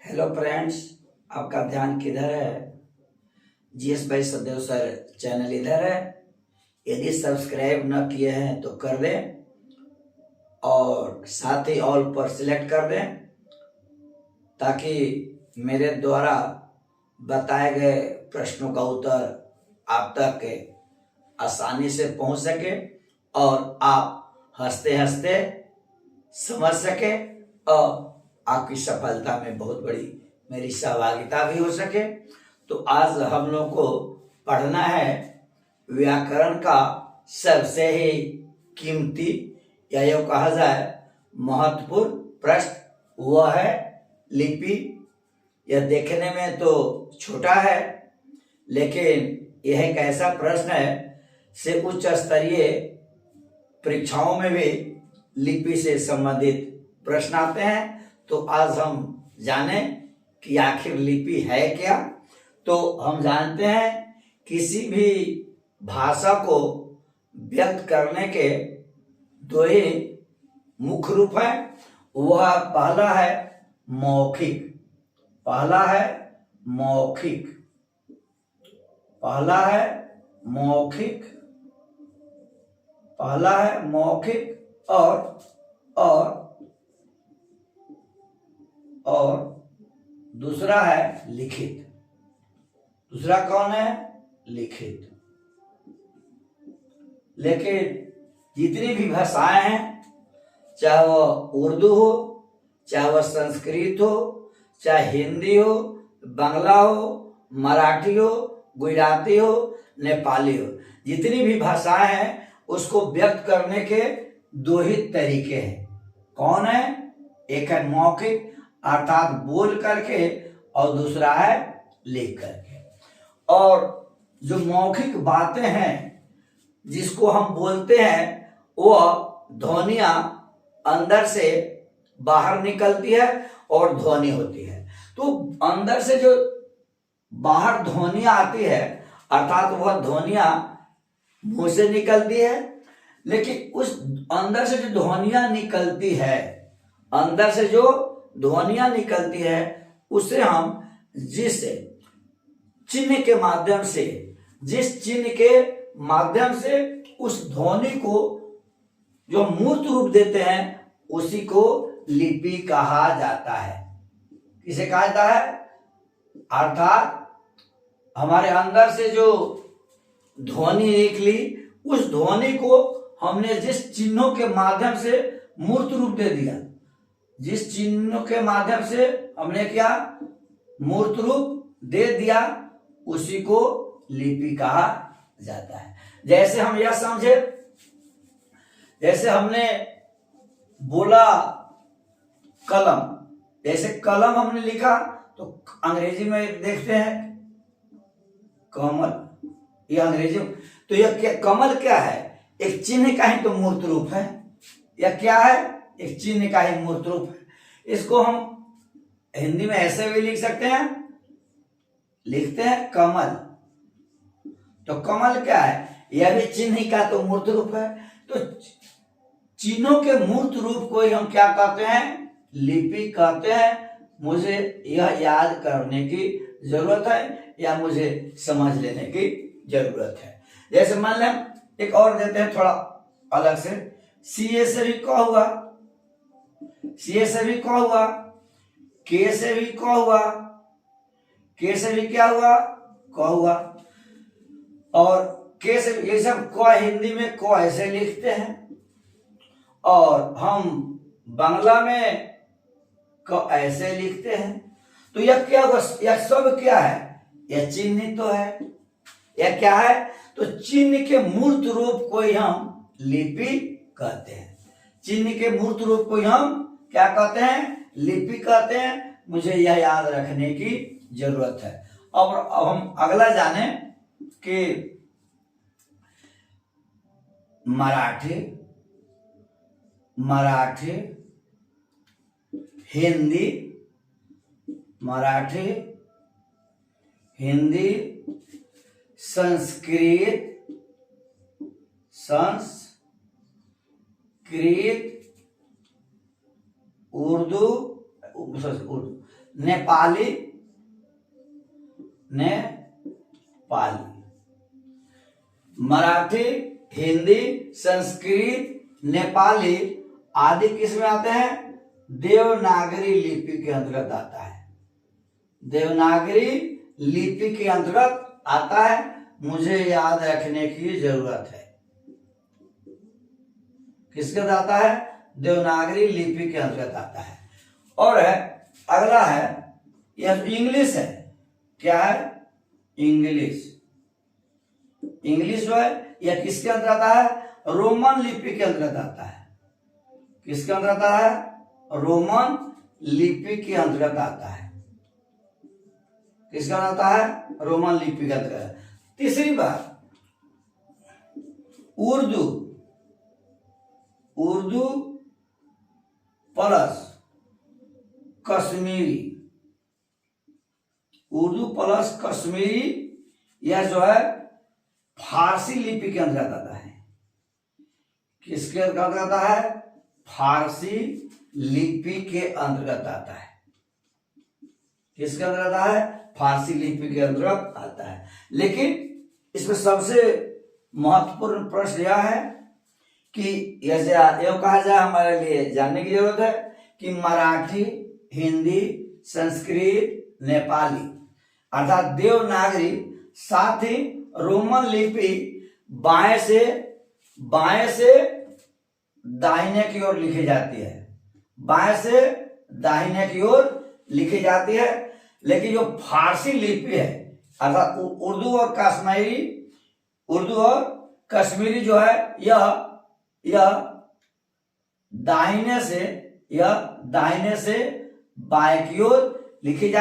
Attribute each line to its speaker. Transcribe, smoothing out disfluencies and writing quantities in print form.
Speaker 1: Hello friends, आपका ध्यान किधर है? जीएस भाई सदैव सर चैनल इधर है। यदि सब्सक्राइब न किए हैं तो कर दें और साथ ही ऑल पर सिलेक्ट कर दें ताकि मेरे द्वारा बताए गए प्रश्नों का उत्तर आप तक आसानी से पहुंच सके और आप हंसते हंसते समझ सके और आपकी सफलता में बहुत बड़ी मेरी सहभागिता भी हो सके। तो आज हम लोग को पढ़ना है व्याकरण का सबसे ही कीमती या यूँ कहा जाए महत्वपूर्ण प्रश्न, वह है लिपि। यह देखने में तो छोटा है लेकिन यह एक ऐसा प्रश्न है से उच्च स्तरीय परीक्षाओं में भी लिपि से संबंधित प्रश्न आते हैं। तो आज हम जाने कि आखिर लिपि है क्या। तो हम जानते हैं किसी भी भाषा को व्यक्त करने के दो ही मुख्य रूप हैं। वह पहला है मौखिक, पहला है मौखिक, पहला है मौखिक, पहला है मौखिक और दूसरा है लिखित। दूसरा कौन है? लिखित। लेकिन जितनी भी भाषाएं हैं, चाहे वह उर्दू हो, चाहे वह संस्कृत हो, चाहे हिंदी हो, बांग्ला हो, मराठी हो, गुजराती हो, नेपाली हो, जितनी भी भाषाएं हैं उसको व्यक्त करने के दो ही तरीके हैं। कौन है? एक है मौखिक अर्थात बोल करके और दूसरा है लिख करके। और जो मौखिक बातें हैं जिसको हम बोलते हैं वह ध्वनियां अंदर से बाहर निकलती है और ध्वनि होती है। तो अंदर से जो बाहर ध्वनियां आती है अर्थात वह ध्वनियां मुंह से निकलती है, लेकिन उस अंदर से जो ध्वनियां निकलती है, अंदर से जो ध्वनियां निकलती है उसे हम जिस चिन्ह के माध्यम से, जिस चिन्ह के माध्यम से उस ध्वनि को जो मूर्त रूप देते हैं उसी को लिपि कहा जाता है। किसे कहा जाता है? अर्थात हमारे अंदर से जो ध्वनि निकली उस ध्वनि को हमने जिस चिन्हों के माध्यम से मूर्त रूप दे दिया, जिस चिन्हों के माध्यम से हमने क्या मूर्त रूप दे दिया उसी को लिपि कहा जाता है। जैसे हम यह समझे, जैसे हमने बोला कलम, जैसे कलम हमने लिखा तो अंग्रेजी में देखते हैं कमल, यह अंग्रेजी में। तो यह क्या कमल क्या है? एक चिन्ह का ही तो मूर्त रूप है। यह क्या है? एक चिन्ह का ही मूर्त रूप है। इसको हम हिंदी में ऐसे भी लिख सकते हैं, लिखते हैं कमल। तो कमल क्या है? यह भी चिन्ह का तो मूर्त रूप है। तो चिन्हों के मूर्त रूप को ही हम क्या कहते हैं? लिपि कहते हैं। मुझे यह याद करने की जरूरत है या मुझे समझ लेने की जरूरत है। जैसे मान लें एक और देते हैं थोड़ा अलग से, सीए से भी क हुआ, सीए से भी क हुआ, के से भी क हुआ, के से भी क्या हुआ? क हुआ। और के से ये सब क हिंदी में क ऐसे लिखते हैं और हम बांग्ला में क ऐसे लिखते हैं। तो यह क्या होगा? यह सब क्या है? यह चिन्ह तो है। यह क्या है? तो चिन्ह के मूर्त रूप को ही हम लिपि कहते हैं। चिन्ह के मूर्त रूप को ही हम क्या कहते हैं? लिपि कहते हैं। मुझे यह याद रखने की जरूरत है। अब हम अगला जाने कि मराठी, मराठी, हिंदी, मराठी, हिंदी, संस्कृत, संस्कृत, उर्दू, नेपाली, नेपाली, मराठी, हिंदी, संस्कृत, नेपाली आदि किस में आते हैं? देवनागरी लिपि के अंतर्गत आता है। देवनागरी लिपि के अंतर्गत आता है। मुझे याद रखने की जरूरत है। किसके अंतर्गत आता है? देवनागरी लिपि के अंतर्गत आता है। और अगला है, यह इंग्लिश है। क्या है? इंग्लिश। इंग्लिश जो है यह किसके अंतर्गत आता है? रोमन लिपि के अंतर्गत आता है। किसके अंतर्गत आता है? रोमन लिपि के अंतर्गत आता है। किसका आता है? रोमन लिपि के अंतर्गत। तीसरी बात, उर्दू। उर्दू प्लस कश्मीरी। उर्दू प्लस कश्मीरी यह जो है फारसी लिपि के अंतर्गत आता है। किसके अंतर्गत आता है? फारसी लिपि के अंतर्गत आता है। किसके अंतर्गत आता है? फारसी लिपि के अंतर्गत आता है। लेकिन इसमें सबसे महत्वपूर्ण प्रश्न यह है कि ऐसे यह कहा जाए, हमारे लिए जानने की जरूरत है कि मराठी, हिंदी, संस्कृत, नेपाली अर्थात देवनागरी साथ ही रोमन लिपि बाएं से दाहिने की ओर लिखी जाती है। बाएं से दाहिने की ओर लिखी जाती है। लेकिन जो फारसी लिपि है अर्थात उर्दू और कश्मीरी जो है यह दाहिने से बाएं की ओर लिखी जाती है।